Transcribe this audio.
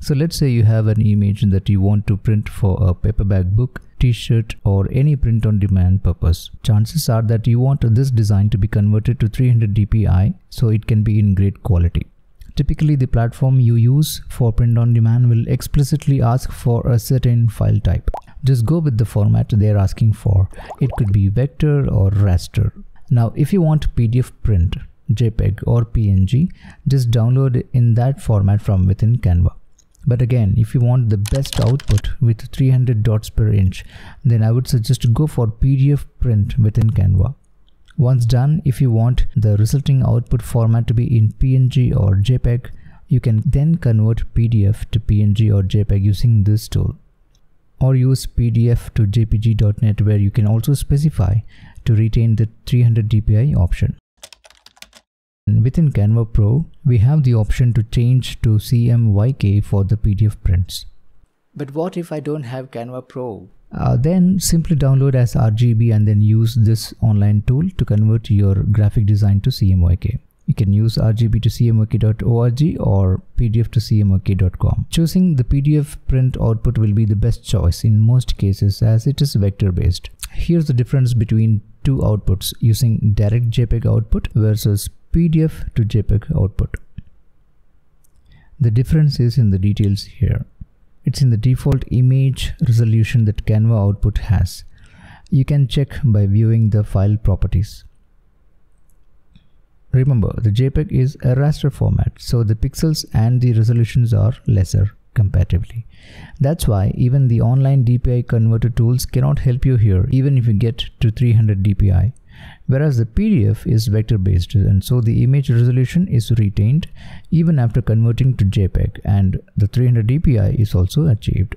So let's say you have an image that you want to print for a paperback book, t-shirt or any print on demand purpose. Chances are that you want this design to be converted to 300 DPI so it can be in great quality. Typically, the platform you use for print on demand will explicitly ask for a certain file type. Just go with the format they are asking for. It could be vector or raster. Now, if you want PDF print, JPEG or PNG, just download in that format from within Canva. But again, if you want the best output with 300 dots per inch, then I would suggest go for PDF print within Canva. Once done, if you want the resulting output format to be in PNG or JPEG, you can then convert PDF to PNG or JPEG using this tool. Or use PDF to jpg.net, where you can also specify to retain the 300 DPI option. Within Canva Pro, we have the option to change to CMYK for the PDF prints. But what if I don't have Canva Pro? Then simply download as RGB and then use this online tool to convert your graphic design to CMYK. You can use RGB to CMYK.org or PDF to CMYK.com. Choosing the PDF print output will be the best choice in most cases as it is vector based. Here's the difference between two outputs using direct JPEG output versus PDF to JPEG output. The difference is in the details here. It's in the default image resolution that Canva output has. You can check by viewing the file properties. Remember, the JPEG is a raster format, so the pixels and the resolutions are lesser comparatively. That's why even the online DPI converter tools cannot help you here, even if you get to 300 DPI. Whereas the PDF is vector based, and so the image resolution is retained even after converting to JPEG, and the 300 DPI is also achieved.